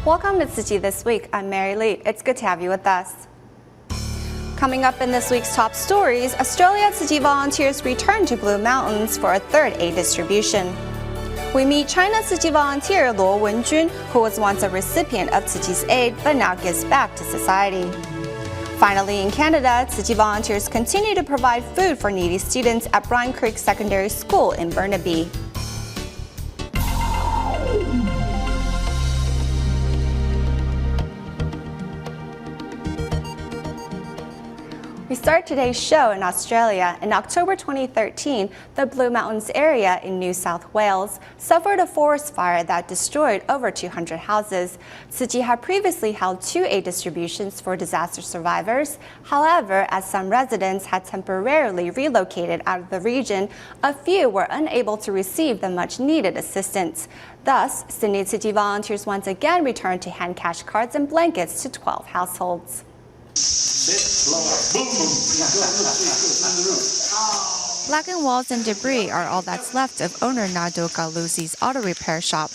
Welcome to Tzu Chi This Week. I'm Mary Lee. It's good to have you with us. Coming up in this week's top stories, Australia Tzu Chi volunteers return to Blue Mountains for a third aid distribution. We meet China Tzu Chi volunteer Luo Wenjun, who was once a recipient of Tzu Chi's aid but now gives back to society. Finally, in Canada, Tzu Chi volunteers continue to provide food for needy students at Bryan Creek Secondary School in Burnaby. We start today's show in Australia. In October 2013, the Blue Mountains area in New South Wales suffered a forest fire that destroyed over 200 houses. Tzu Chi had previously held 2 aid distributions for disaster survivors. However, as some residents had temporarily relocated out of the region, a few were unable to receive the much-needed assistance. Thus, Sydney Tzu Chi volunteers once again returned to hand cash cards and blankets to 12 households. Blackened walls and debris are all that's left of owner Nado Galuzi's auto repair shop.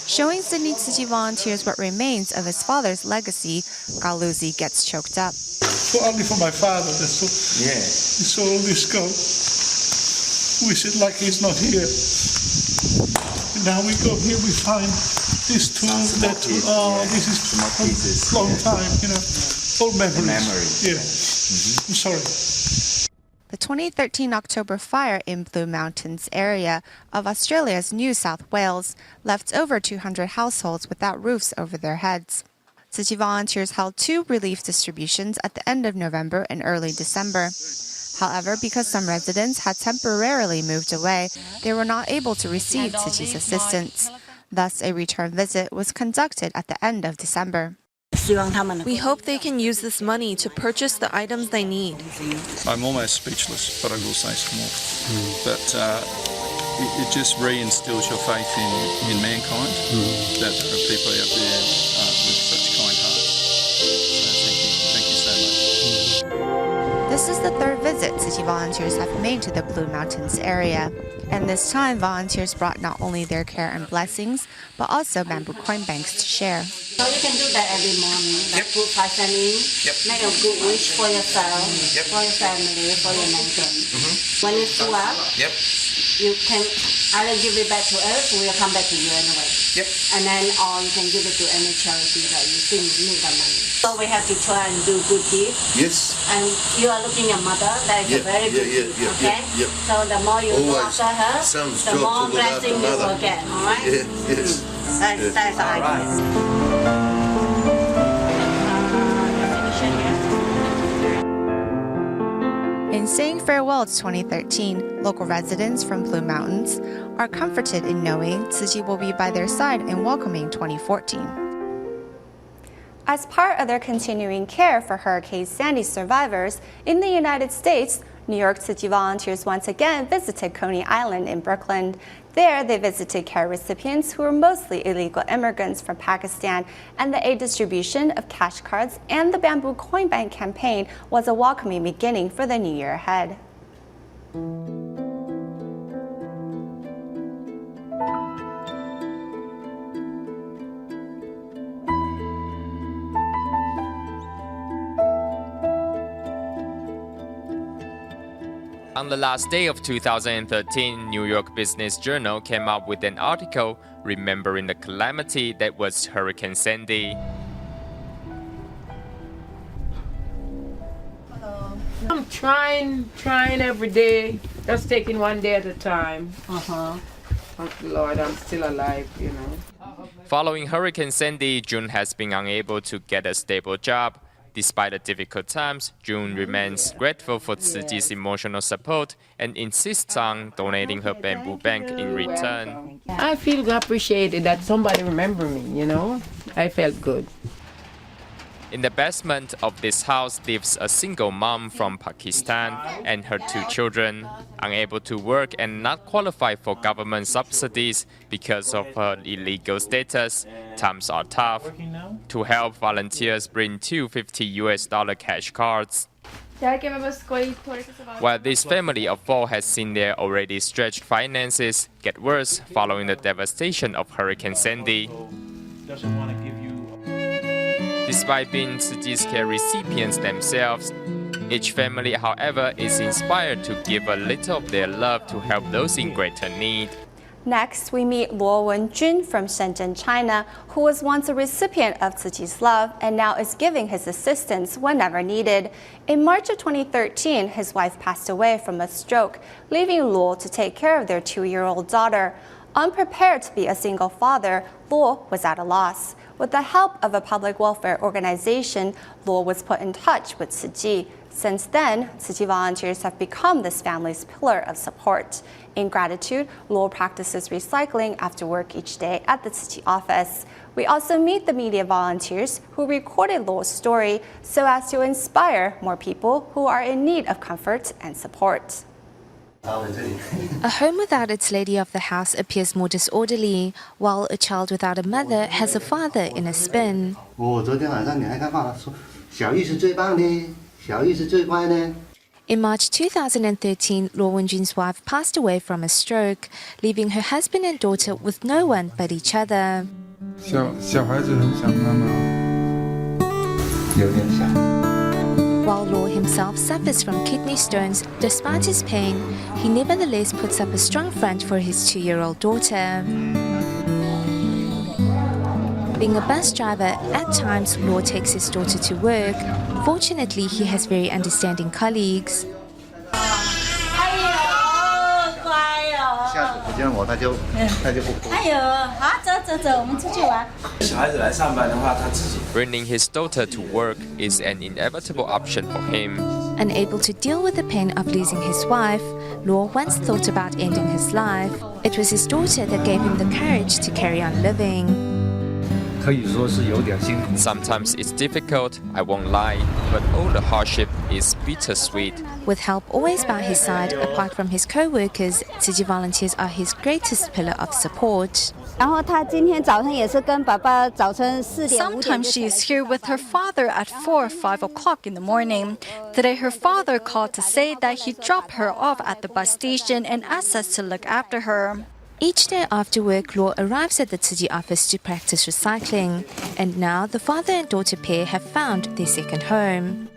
Showing Sydney Tzu Chi volunteers what remains of his father's legacy, Galuzi gets choked up. Only for my father, that's all. Yeah. He saw all this go. We said like he's not here. And now we go here, we find this tool, that tool. Oh, this is a long time, you know. Old memories. Yeah. I'm sorry. The 2013 October fire in Blue Mountains area of Australia's New South Wales left over 200 households without roofs over their heads. Tzu Chi volunteers held 2 relief distributions at the end of November and early December. However, because some residents had temporarily moved away, they were not able to receive Tzu Chi's assistance. Thus, a return visit was conducted at the end of December. We hope they can use this money to purchase the items they need. I'm almost speechless, but I will say some more. But it just reinstills your faith in mankind, that there are people out there with such kind hearts. So thank you so much. This is the 3rd visit Tzu Chi volunteers have made to the Blue Mountains area. And this time, volunteers brought not only their care and blessings, but also bamboo coin banks to share. So you can do that every morning, like put 5 cents in, make a good wish for yourself, for your family, for your nation. When you fill up, you can either give it back to us or it will come back to you anyway. And then or you can give it to any charity that you think need the money. So we have to try and do good deeds. Yes. And you are looking at mother, that is a very good deed, okay? So the more you look after her, the more blessing you will get, all right? Yes. That's the idea. In saying farewell to 2013, local residents from Blue Mountains are comforted in knowing Tzu Chi will be by their side in welcoming 2014. As part of their continuing care for Hurricane Sandy survivors, in the United States, New York Tzu Chi volunteers once again visited Coney Island in Brooklyn. There, they visited care recipients who were mostly illegal immigrants from Pakistan, and the aid distribution of cash cards and the bamboo coin bank campaign was a welcoming beginning for the new year ahead. On the last day of 2013, New York Business Journal came up with an article remembering the calamity that was Hurricane Sandy. I'm trying every day, just taking one day at a time. Thank the Lord, I'm still alive, you know. Following Hurricane Sandy, June has been unable to get a stable job. Despite the difficult times, June remains grateful for Tzu Chi's emotional support and insists on donating her bamboo bank in return. I feel appreciated that somebody remembered me, you know. I felt good. In the basement of this house lives a single mom from Pakistan and her 2 children. Unable to work and not qualified for government subsidies because of her illegal status, times are tough. To help, volunteers bring 2 $50 cash cards. While this family of 4 has seen their already stretched finances get worse following the devastation of Hurricane Sandy. Doesn't want to give you Despite being Tzu Chi's care recipients themselves, each family, however, is inspired to give a little of their love to help those in greater need. Next, we meet Luo Wenjun from Shenzhen, China, who was once a recipient of Tzu Chi's love and now is giving his assistance whenever needed. In March of 2013, his wife passed away from a stroke, leaving Luo to take care of their 2-year-old daughter. Unprepared to be a single father, Luo was at a loss. With the help of a public welfare organization, Luo was put in touch with Tzu Chi. Since then, Tzu Chi volunteers have become this family's pillar of support. In gratitude, Luo practices recycling after work each day at the Tzu Chi office. We also meet the media volunteers who recorded Luo's story so as to inspire more people who are in need of comfort and support. A home without its lady of the house appears more disorderly, while a child without a mother has a father in a spin. 我昨天晚上你还看报道说，小玉是最棒的，小玉是最乖的。 In March 2013, Luo Wenjun's wife passed away from a stroke, leaving her husband and daughter with no one but each other. 小孩子很想妈妈，有点想。 While Luo himself suffers from kidney stones, despite his pain, he nevertheless puts up a strong front for his 2-year-old daughter. Being a bus driver, at times Luo takes his daughter to work. Fortunately, he has very understanding colleagues. 下次不见我，他就不哭。哎呦，好，走走走，我们出去玩。 小孩子来上班的话，他自己 Bringing his daughter to work is an inevitable option for him. Unable to deal with the pain of losing his wife, Luo once thought about ending his life. It was his daughter that gave him the courage to carry on living. 可以说是有点辛苦。 Sometimes it's difficult, I won't lie, but all the hardship is bittersweet. With help always by his side, apart from his co-workers, Tzu Chi volunteers are his greatest pillar of support. 然后他今天早上也是跟爸爸早晨4点5点 Sometimes she is here with her father at 4 or 5 o'clock in the morning. Today her father called to say that he dropped her off at the bus station and asked us to look after her. Each day after work, Luo arrives at the Tzu Chi office to practice recycling. And now the father and daughter pair have found their second home.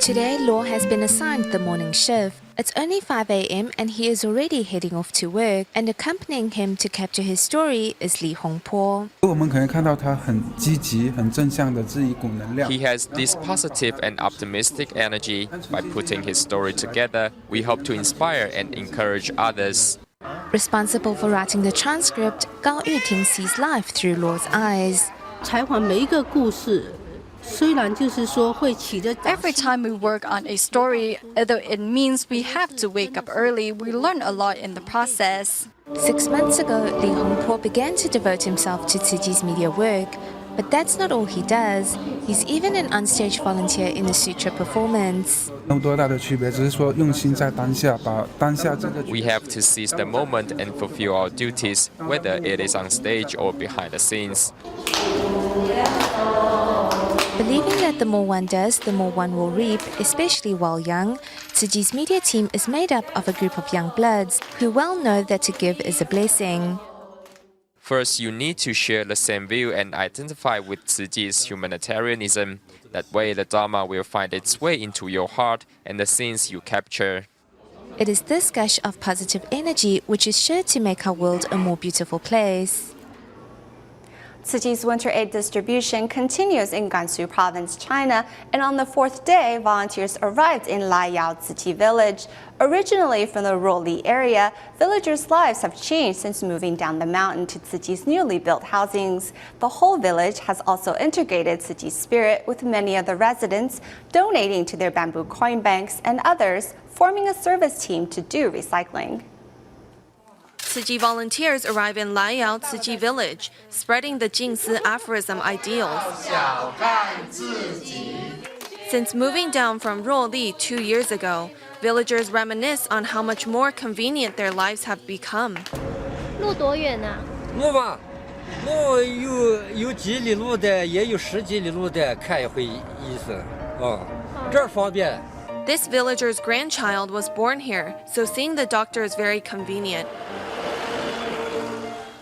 Today, Luo has been assigned the morning shift. It's only 5 a.m. and he is already heading off to work. And accompanying him to capture his story is Li Hongpo. 我们可以看到他很积极、很正向的这一股能量。 He has this positive and optimistic energy. By putting his story together, we hope to inspire and encourage others. Responsible for writing the transcript, Gao Yuting sees life through Luo's eyes. 采访每一个故事，虽然就是说会起着。 Every time we work on a story, although it means we have to wake up early, we learn a lot in the process. 6 months ago, Li Hongpo began to devote himself to Tzu Chi's media work. But that's not all he does. He's even an onstage volunteer in the sutra performance. 没有多大的区别，只是说用心在当下，把当下这个。 We have to seize the moment and fulfill our duties, whether it is on stage or behind the scenes. Believing that the more one does, the more one will reap, especially while young, Tzu Chi's media team is made up of a group of young bloods who well know that to give is a blessing. First, you need to share the same view and identify with Tzu Chi's humanitarianism. That way, the Dharma will find its way into your heart and the scenes you capture. It is this gush of positive energy which is sure to make our world a more beautiful place. Tzu Chi's winter aid distribution continues in Gansu province, China, and on the 4th day, volunteers arrived in Laiyao Tzu Chi village. Originally from the Ruoli area, villagers' lives have changed since moving down the mountain to Tzu Chi's newly built housings. The whole village has also integrated Tzu Chi's spirit with many of the residents, donating to their bamboo coin banks and others, forming a service team to do recycling. Tzu Chi volunteers arrive in Laiyao Tzu Chi village, spreading the Jingzi aphorism ideals. Since moving down from Ruoli 2 years ago, villagers reminisce on how much more convenient their lives have become. 路多远呢？路吧，路有几里路的，也有10几里路的，看一回医生，这儿方便。 This villager's grandchild was born here, so seeing the doctor is very convenient.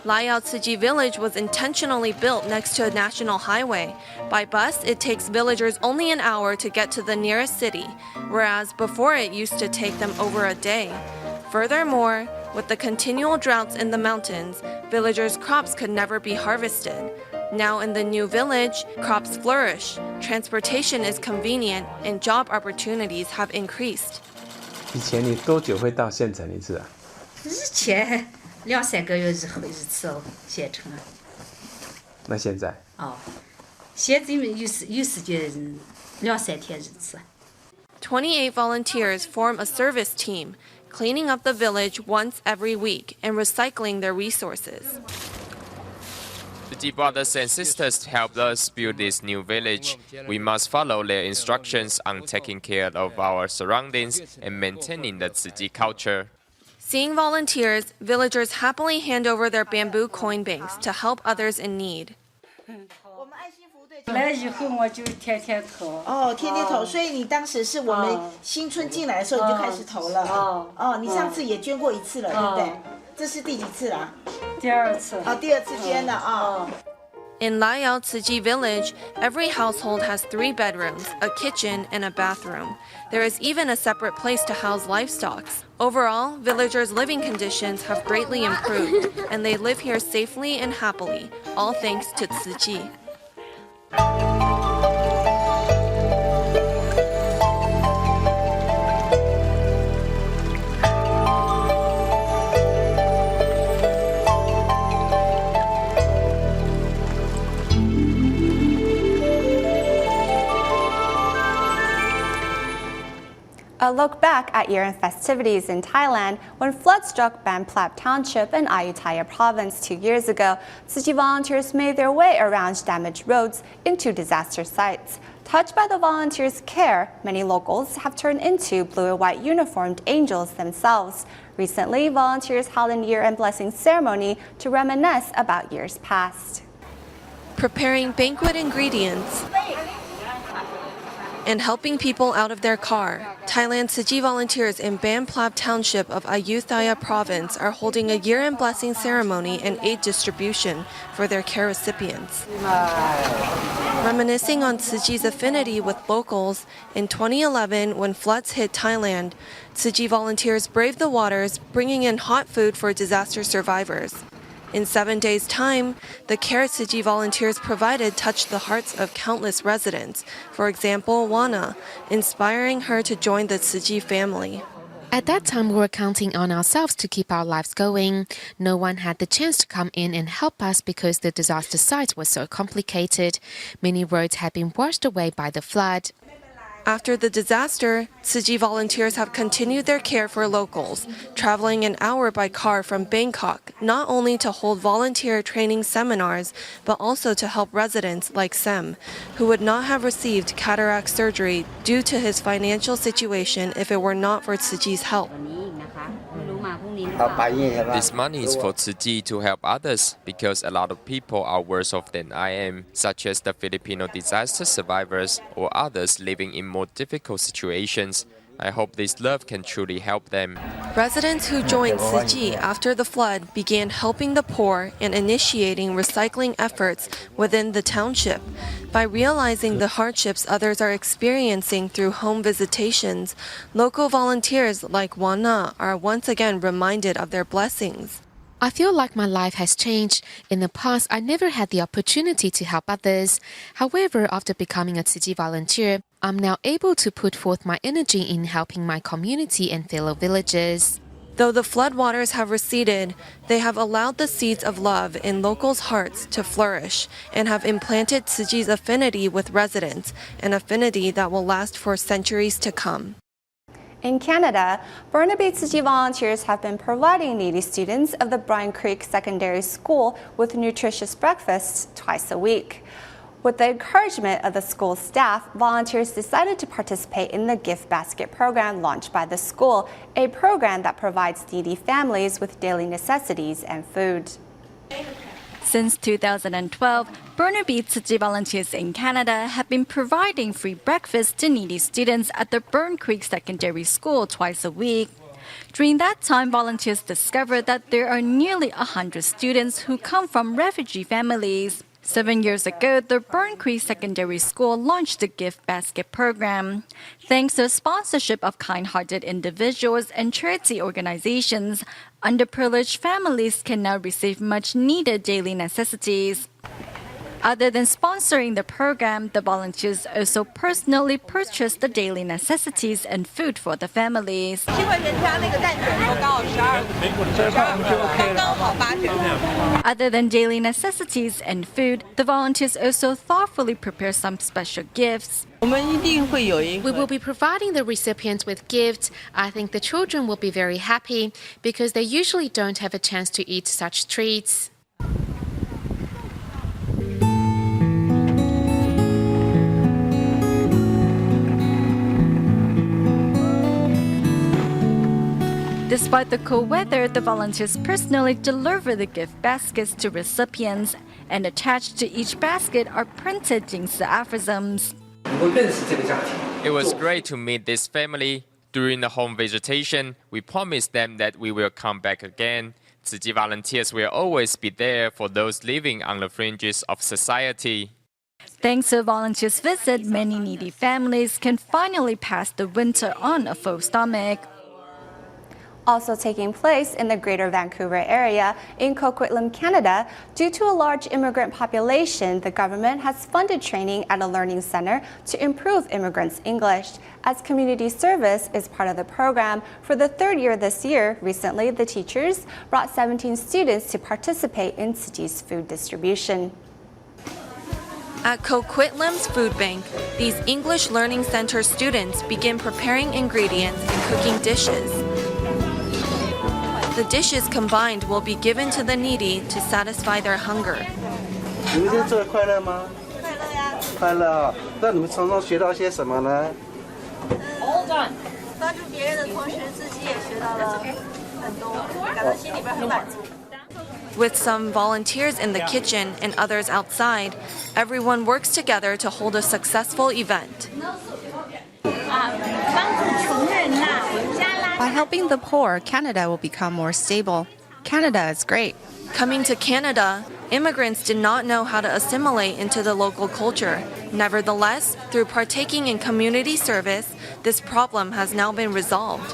Laiao Tzu Chi Village was intentionally built next to a national highway. By bus, it takes villagers only an hour to get to the nearest city, whereas before it used to take them over a day. Furthermore, with the continual droughts in the mountains, villagers' crops could never be harvested. Now in the new village, crops flourish, transportation is convenient, and job opportunities have increased. 以前你多久会到县城一次啊？以前2-3个月一次哦，县城啊。那现在？哦，现在有时间2-3天一次。28 volunteers form a service team, cleaning up the village once every week and recycling their resources. The brothers and sisters helped us build this new village. We must follow their instructions on taking care of our surroundings and maintaining the Tzu Chi culture. Seeing volunteers, villagers happily hand over their bamboo coin banks to help others in need. 来以后我就天天投。哦，天天投，所以你当时是我们新村进来的时候你就开始投了。哦，你上次也捐过一次了，对不对？这是第几次啦？第二次。哦，第二次捐了啊。In Laiao Tzu Chi Village, every household has 3 bedrooms, a kitchen, and a bathroom. There is even a separate place to house livestock. Overall, villagers' living conditions have greatly improved, and they live here safely and happily, all thanks to Tzu Chi. A look back at year-end festivities in Thailand. When floods struck Ban Plap Township in Ayutthaya Province 2 years ago, Tzu Chi volunteers made their way around damaged roads into disaster sites. Touched by the volunteers' care, many locals have turned into blue and white uniformed angels themselves. Recently, volunteers held a year-end blessing ceremony to reminisce about years past. Preparing banquet ingredients and helping people out of their car, Thailand Tzu Chi volunteers in Ban Plap Township of Ayutthaya Province are holding a year-end blessing ceremony and aid distribution for their care recipients. Reminiscing on Tzu Chi's affinity with locals, in 2011, when floods hit Thailand, Tzu Chi volunteers braved the waters, bringing in hot food for disaster survivors. In 7 days' time, the care Tzu Chi volunteers provided touched the hearts of countless residents. For example, Wana, inspiring her to join the Tzu Chi family. At that time, we were counting on ourselves to keep our lives going. No one had the chance to come in and help us because the disaster site was so complicated. Many roads had been washed away by the flood. After the disaster, Tzu Chi volunteers have continued their care for locals, traveling an hour by car from Bangkok, not only to hold volunteer training seminars, but also to help residents like Sem, who would not have received cataract surgery due to his financial situation if it were not for Tzu Chi's help. This money is for Tzu Chi to help others because a lot of people are worse off than I am, such as the Filipino disaster survivors or others living in more difficult situations. I hope this love can truly help them. Residents who joined Tzu Chi after the flood began helping the poor and initiating recycling efforts within the township. By realizing the hardships others are experiencing through home visitations, local volunteers like Wana are once again reminded of their blessings. I feel like my life has changed. In the past, I never had the opportunity to help others. However, after becoming a Tzu Chi volunteer, I'm now able to put forth my energy in helping my community and fellow villagers. Though the floodwaters have receded, they have allowed the seeds of love in locals' hearts to flourish and have implanted Tzu Chi's affinity with residents, an affinity that will last for centuries to come. In Canada, Burnaby Tzu Chi volunteers have been providing needy students of the Brine Creek Secondary School with nutritious breakfasts twice a week. With the encouragement of the school staff, volunteers decided to participate in the Gift Basket program launched by the school, a program that provides needy families with daily necessities and food. Since 2012, Burnaby Tzu Chi volunteers in Canada have been providing free breakfast to needy students at the Burn Creek Secondary School twice a week. During that time, volunteers discovered that there are nearly 100 students who come from refugee families. 7 years ago, the Burn Creek Secondary School launched the Gift Basket program. Thanks to the sponsorship of kind-hearted individuals and charity organizations, underprivileged families can now receive much-needed daily necessities. Other than sponsoring the program, the volunteers also personally purchased the daily necessities and food for the families. Other than daily necessities and food, the volunteers also thoughtfully prepare some special gifts. We will be providing the recipients with gifts. I think the children will be very happy because they usually don't have a chance to eat such treats. Despite the cold weather, the volunteers personally deliver the gift baskets to recipients, and attached to each basket are printed Jingsi aphorisms. It was great to meet this family. During the home visitation, we promised them that we will come back again. Tzu Chi volunteers will always be there for those living on the fringes of society. Thanks to the volunteers' visit, many needy families can finally pass the winter on a full stomach. Also taking place in the Greater Vancouver area in Coquitlam, Canada, due to a large immigrant population, the government has funded training at a learning center to improve immigrants' English. As community service is part of the program, for the third year this year, recently the teachers brought 17 students to participate in Tzu Chi's food distribution. At Coquitlam's Food Bank, these English Learning Center students begin preparing ingredients and cooking dishes. The dishes combined will be given to the needy to satisfy their hunger. 你们今天做的快乐吗？快乐啊！那你们从中学到些什么呢？ All done. 帮助别人的同时，自己也学到了很多，感到心里边很满足。 With some volunteers in the kitchen and others outside, everyone works together to hold a successful event. By helping the poor, Canada will become more stable. Canada is great. Coming to Canada, immigrants did not know how to assimilate into the local culture. Nevertheless, through partaking in community service, this problem has now been resolved.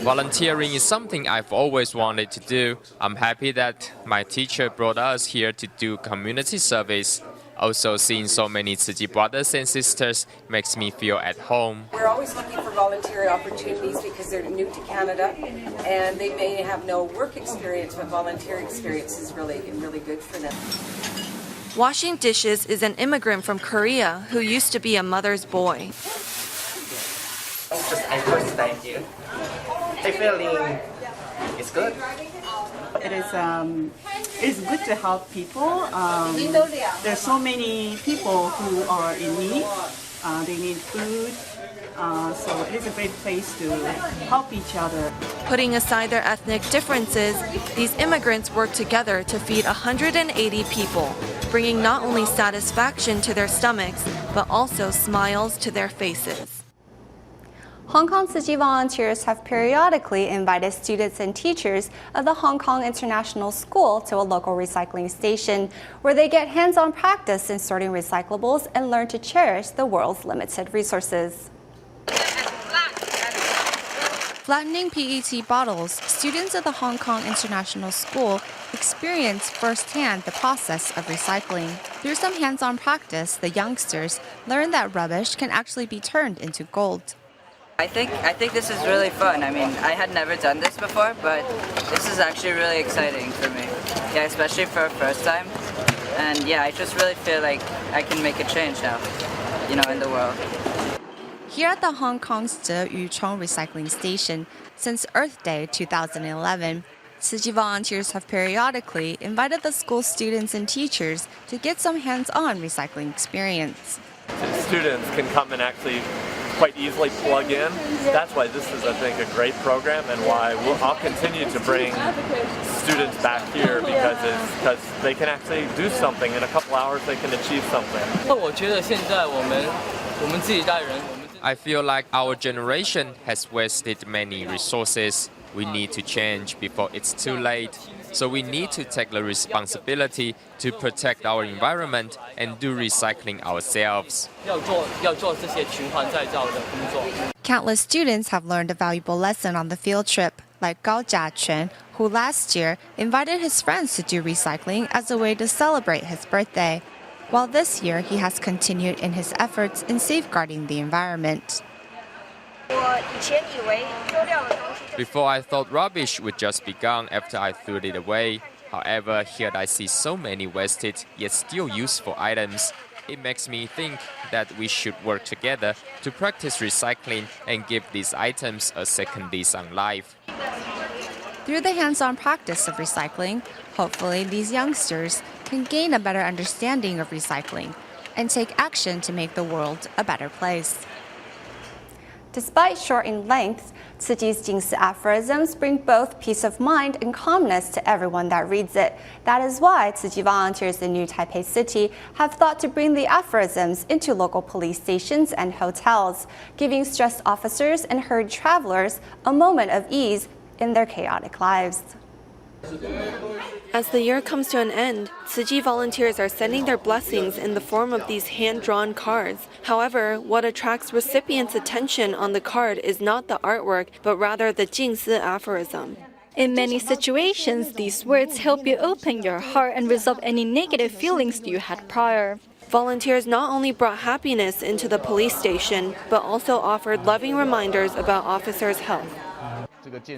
Volunteering is something I've always wanted to do. I'm happy that my teacher brought us here to do community service. Also, seeing so many Tzu Chi brothers and sisters makes me feel at home. We're always looking for volunteer opportunities because they're new to Canada and they may have no work experience, but volunteer experience is really good for them. Washing dishes is an immigrant from Korea who used to be a mother's boy. Just I first time here. The feeling is good. It's good to help people. There's so many people who are in need. They need food. So it is a great place to help each other. Putting aside their ethnic differences, these immigrants work together to feed 180 people, bringing not only satisfaction to their stomachs, but also smiles to their faces. Hong Kong Tzu Chi volunteers have periodically invited students and teachers of the Hong Kong International School to a local recycling station, where they get hands-on practice in sorting recyclables and learn to cherish the world's limited resources. Flattening PET bottles, students of the Hong Kong International School experience firsthand the process of recycling. Through some hands-on practice, the youngsters learn that rubbish can actually be turned into gold. I think this is really fun. I mean, I had never done this before, but this is actually really exciting for me. Yeah, especially for a first time. And yeah, I just really feel like I can make a change now, in the world. Here at the Hong Kong's Tzu Yuchong Recycling Station, since Earth Day 2011, Tzu Chi volunteers have periodically invited the school students and teachers to get some hands-on recycling experience. Students can come and actually quite easily plug in. That's why this is, I think, a great program, and why I'll continue to bring students back here because they can actually do something. In a couple hours, they can achieve something. I feel like our generation has wasted many resources. We need to change before it's too late. So we need to take the responsibility to protect our environment and do recycling ourselves. Countless students have learned a valuable lesson on the field trip, like Gao Jiaquan, who last year invited his friends to do recycling as a way to celebrate his birthday, while this year he has continued in his efforts in safeguarding the environment. Before I thought rubbish would just be gone after I threw it away. However, here I see so many wasted yet still useful items. It makes me think that we should work together to practice recycling and give these items a second lease on life. Through the hands-on practice of recycling, hopefully these youngsters can gain a better understanding of recycling and take action to make the world a better place. Despite short in length, Tzu Chi's Jingsi aphorisms bring both peace of mind and calmness to everyone that reads it. That is why Tzu Chi volunteers in New Taipei City have thought to bring the aphorisms into local police stations and hotels, giving stressed officers and hurried travelers a moment of ease in their chaotic lives. As the year comes to an end, Tzu Chi volunteers are sending their blessings in the form of these hand-drawn cards. However, what attracts recipients' attention on the card is not the artwork, but rather the Jingsi aphorism. In many situations, these words help you open your heart and resolve any negative feelings you had prior. Volunteers not only brought happiness into the police station, but also offered loving reminders about officers' health.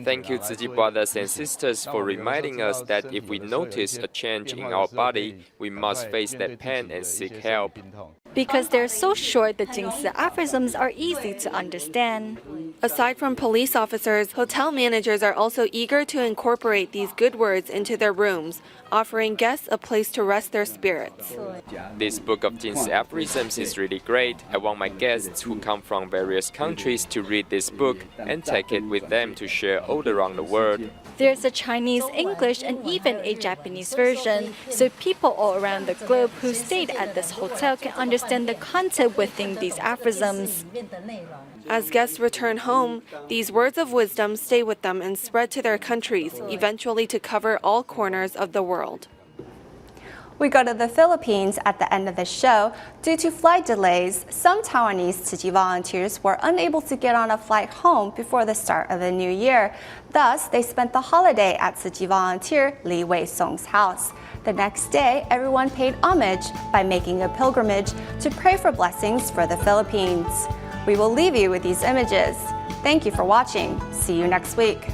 Thank you, Tzu Chi brothers and sisters, for reminding us that if we notice a change in our body, we must face that pain and seek help. Because they're so short, the Jingsi aphorisms are easy to understand. Aside from police officers, hotel managers are also eager to incorporate these good words into their rooms, offering guests a place to rest their spirits. This book of Jingsi aphorisms is really great. I want my guests who come from various countries to read this book and take it with them to share all around the world. There's a Chinese, English, and even a Japanese version, so people all around the globe who stayed at this hotel can understand the content within these aphorisms. As guests return home, these words of wisdom stay with them and spread to their countries, eventually to cover all corners of the world. We go to the Philippines at the end of the show. Due to flight delays, some Taiwanese Tzu Chi volunteers were unable to get on a flight home before the start of the new year. Thus, they spent the holiday at Tzu Chi volunteer Li Wei-song's house. The next day, everyone paid homage by making a pilgrimage to pray for blessings for the Philippines. We will leave you with these images. Thank you for watching. See you next week.